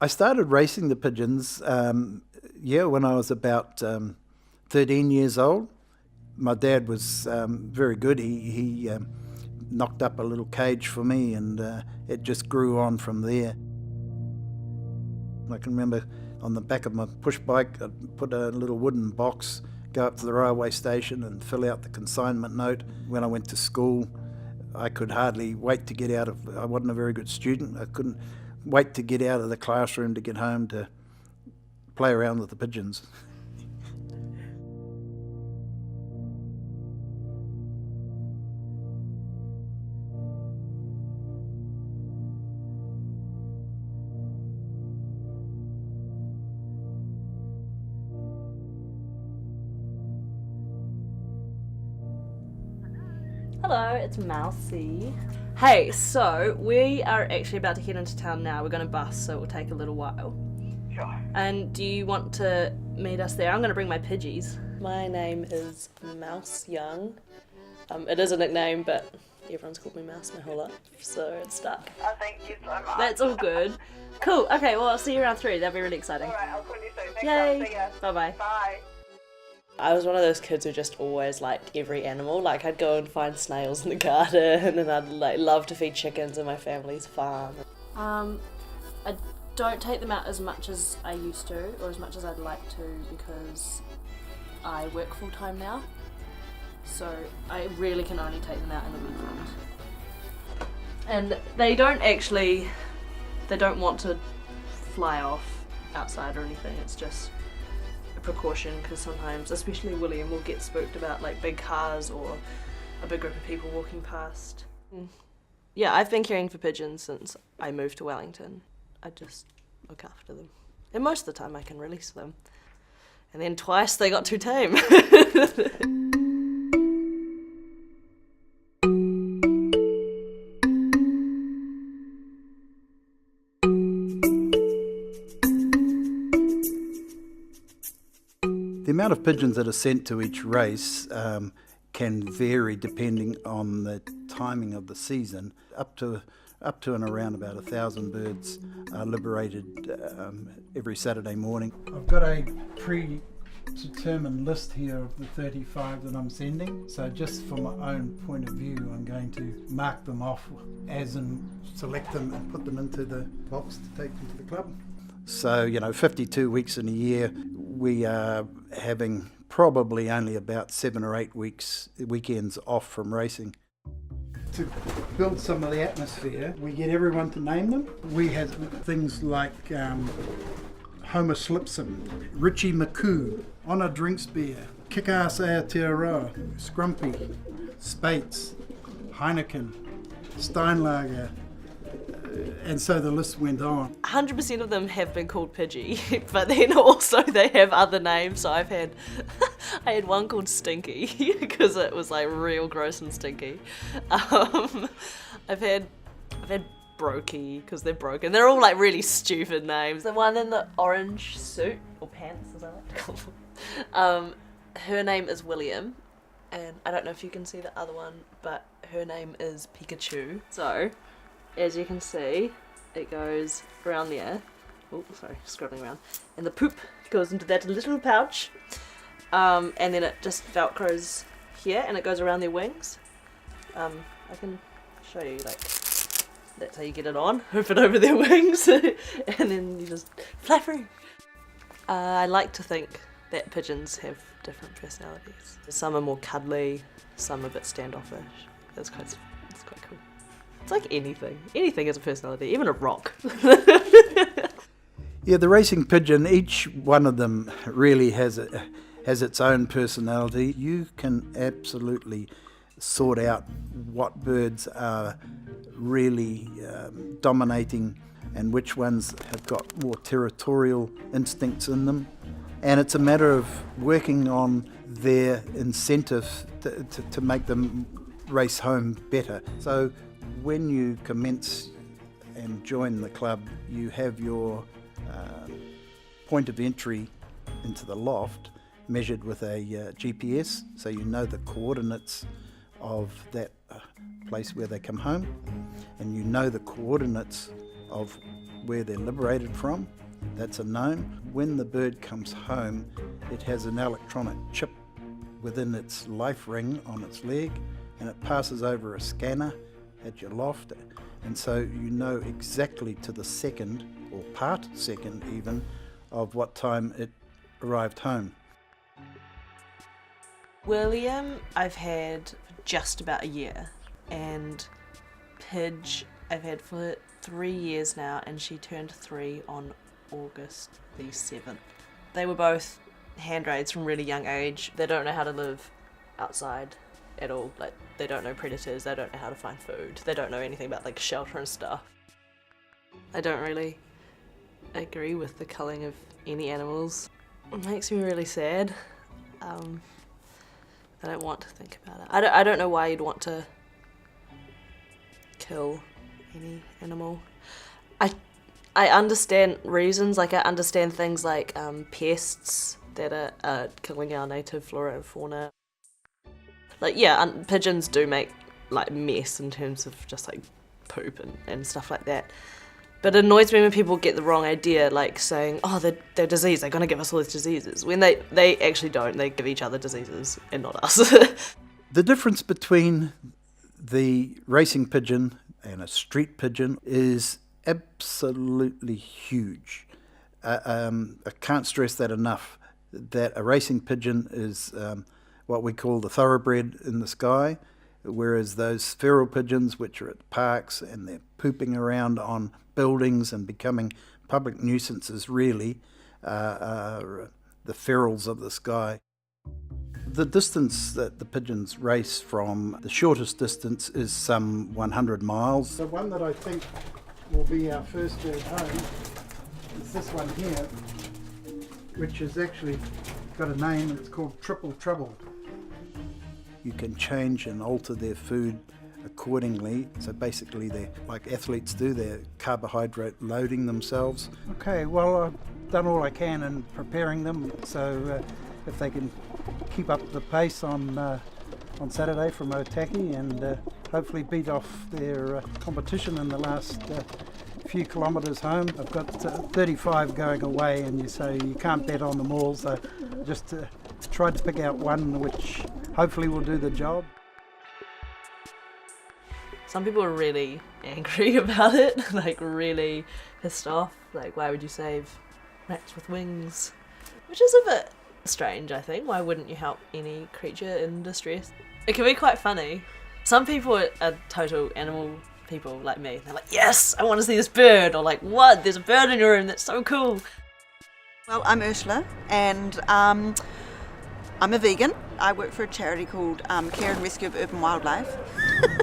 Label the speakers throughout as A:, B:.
A: I started racing the pigeons, when I was about 13 years old. My dad was very good. He knocked up a little cage for me, and it just grew on from there. I can remember on the back of my push bike, I'd put a little wooden box, go up to the railway station and fill out the consignment note. When I went to school, I could hardly wait to get out of, I wasn't a very good student. I couldn't wait to get out of the classroom to get home to play around with the pigeons.
B: Hello, it's Mousy. Hey, so we are actually about to head into town now. We're going to bus, so it will take a little while.
C: Sure.
B: And do you want to meet us there? I'm going to bring my pidgeys.
D: My name is Mouse Young. It is a nickname, but everyone's called me Mouse my whole life, so it's stuck.
C: Oh, thank you so much.
B: That's all good. Cool. Okay, well, I'll see you around 3. That'll be really exciting.
C: Alright, I'll call you soon. Thanks,
B: Yay.
C: See ya.
B: Bye-bye.
C: Bye.
D: I was one of those kids who just always liked every animal. Like, I'd go and find snails in the garden, and I'd love to feed chickens in my family's farm.
B: I don't take them out as much as I used to, or as much as I'd like to, because I work full time now. So I really can only take them out in the weekend. And they don't want to fly off outside or anything. It's just a precaution, because sometimes, especially William, will get spooked about like big cars or a big group of people walking past. Yeah, I've been caring for pigeons since I moved to Wellington. I just look after them. And most of the time I can release them. And then twice they got too tame.
A: The amount of pigeons that are sent to each race can vary depending on the timing of the season. Up to and around about 1,000 birds are liberated every Saturday morning. I've got a predetermined list here of the 35 that I'm sending. So just from my own point of view, I'm going to mark them off as and select them and put them into the box to take them to the club. So, 52 weeks in a year, we are having probably only about 7 or 8 weekends off from racing. To build some of the atmosphere, we get everyone to name them. We have things like Homer Slipson, Richie McCoo, Honor Drinks Beer, Kick-Ass Aotearoa, Scrumpy, Spates, Heineken, Steinlager, and so the list went on.
B: 100% of them have been called Pidgey, but then also they have other names. So I had one called Stinky because it was like real gross and stinky. I've had Brokey because they're broken. They're all like really stupid names. The one in the orange suit or pants, as I like to call them. Her name is William, and I don't know if you can see the other one, but her name is Pikachu. So, as you can see, it goes around there. Oh, sorry, scrubbing around. And the poop goes into that little pouch. And then it just velcros here and it goes around their wings. I can show you, like, that's how you get it on. Hoop it over their wings. And then you just fly free. I like to think that pigeons have different personalities. Some are more cuddly, some a bit standoffish. It's quite cool. It's like anything. Anything has a personality, even a rock.
A: Yeah, the racing pigeon, each one of them really has its own personality. You can absolutely sort out what birds are really dominating and which ones have got more territorial instincts in them. And it's a matter of working on their incentive to make them race home better. So when you commence and join the club, you have your point of entry into the loft measured with a GPS, so you know the coordinates of that place where they come home, and you know the coordinates of where they're liberated from. That's a known. When the bird comes home, it has an electronic chip within its life ring on its leg, and it passes over a scanner at your loft, and so you know exactly to the second, or part second even, of what time it arrived home.
B: William I've had for just about a year, and Pidge I've had for 3 years now, and she turned 3 on August the 7th. They were both hand raised from really young age. They don't know how to live outside at all. Like, they don't know predators, they don't know how to find food, they don't know anything about like shelter and stuff. I don't really agree with the culling of any animals. It makes me really sad. I don't want to think about it. I don't know why you'd want to kill any animal. I understand reasons, like I understand things like pests that are killing our native flora and fauna. Like, yeah, pigeons do make like mess in terms of just like poop and stuff like that. But it annoys me when people get the wrong idea, like saying, oh, they're diseased, they're going to give us all these diseases, when they actually don't. They give each other diseases and not us.
A: The difference between the racing pigeon and a street pigeon is absolutely huge. I can't stress that enough, that a racing pigeon is what we call the thoroughbred in the sky, whereas those feral pigeons, which are at parks and they're pooping around on buildings and becoming public nuisances, really are the ferals of the sky. The distance that the pigeons race from, the shortest distance is some 100 miles. The one that I think will be our first bird home is this one here, which has actually got a name, and it's called Triple Trouble. You can change and alter their food accordingly. So basically they're like athletes do, they're carbohydrate loading themselves. Okay, well, I've done all I can in preparing them, so if they can keep up the pace on Saturday from Otaki and hopefully beat off their competition in the last few kilometres home. I've got 35 going away, and so you can't bet on them all, so just tried to pick out one which hopefully will do the job.
B: Some people are really angry about it, like really pissed off. Like, why would you save rats with wings? Which is a bit strange, I think. Why wouldn't you help any creature in distress? It can be quite funny. Some people are total animal people like me. They're like, yes, I want to see this bird, or like, what? There's a bird in your room, that's so cool.
E: Well, I'm Ursula, and I'm a vegan. I work for a charity called Care and Rescue of Urban Wildlife.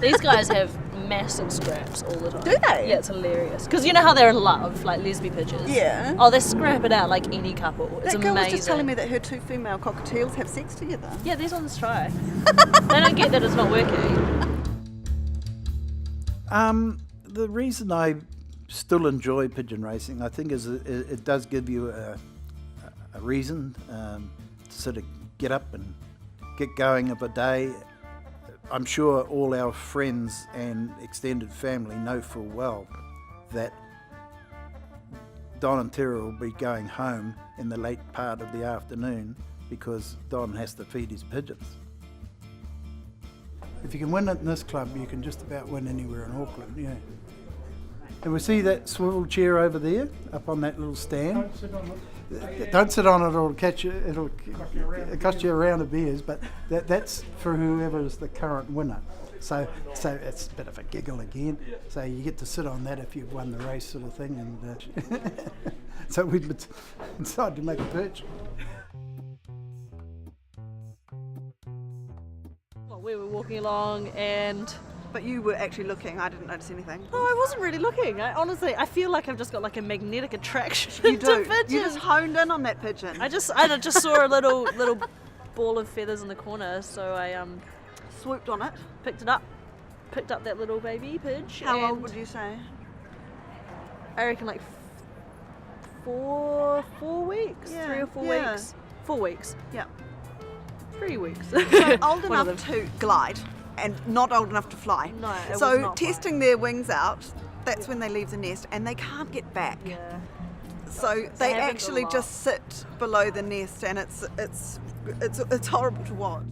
B: These guys have massive scraps all the time.
E: Do they?
B: Yeah, it's hilarious. Because you know how they're in love, like lesbian pigeons?
E: Yeah.
B: Oh, they scrap it out like any couple. It's
E: That girl
B: amazing.
E: was just telling me that her 2 female cockatiels have sex together.
B: Yeah, these ones try. They don't get that it's not working.
A: The reason I still enjoy pigeon racing, I think, is it does give you a reason to sort of get up and get going of a day. I'm sure all our friends and extended family know full well that Don and Tara will be going home in the late part of the afternoon because Don has to feed his pigeons. If you can win in this club, you can just about win anywhere in Auckland, yeah. And we see that swivel chair over there, up on that little stand. Don't sit on it. Don't sit on it, it'll cost you a round of beers, but that's for whoever is the current winner. So it's a bit of a giggle again. So you get to sit on that if you've won the race, sort of thing. And so we decided to make a perch.
B: Well, we were walking along and...
E: But you were actually looking. I didn't notice anything.
B: No, I wasn't really looking. I feel like I've just got like a magnetic attraction
E: You
B: to
E: do.
B: pigeons.
E: You just honed in on that pigeon.
B: I just saw a little ball of feathers in the corner, so I
E: swooped on it.
B: picked it up. Picked up that little baby pidge.
E: How old
B: and
E: would you say?
B: I reckon like 4 weeks,
E: Yeah,
B: 3 or 4
E: yeah.
B: weeks. 4 weeks.
E: Yeah.
B: 3 weeks.
E: So old
B: One of
E: enough to glide and not old enough to fly.
B: No, it was
E: So
B: not
E: testing their wings out, that's when they leave the nest and they can't get back.
B: Yeah.
E: So they
B: haven't
E: actually
B: got
E: just sit below the nest, and it's horrible to watch.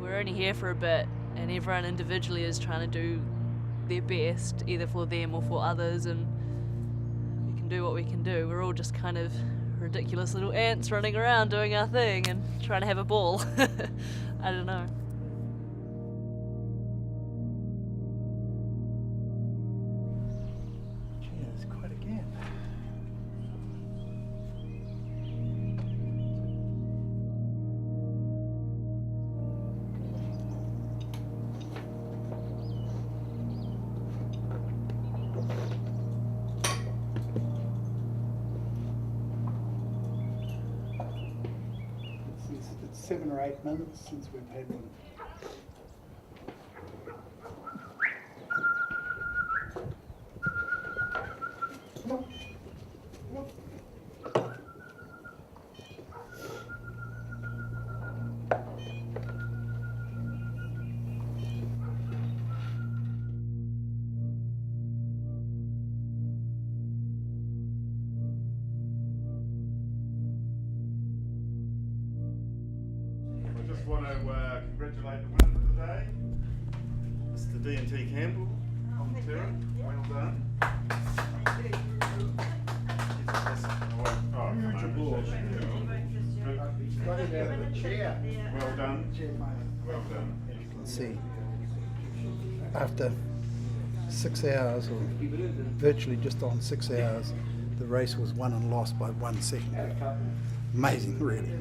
B: We're only here for a bit, and everyone individually is trying to do their best, either for them or for others, and we can do what we can do. We're all just kind of ridiculous little ants running around doing our thing and trying to have a ball. I don't know.
A: Gee, that's quite a gap. It's 7 or 8 minutes since we've had one.
F: I just want to congratulate the winner for the day, Mr. D&T Campbell. Sarah, well done. Huge applause. Well done. Well done.
A: Let's see. After 6 hours, or virtually just on 6 hours, the race was won and lost by 1 second. Amazing, really.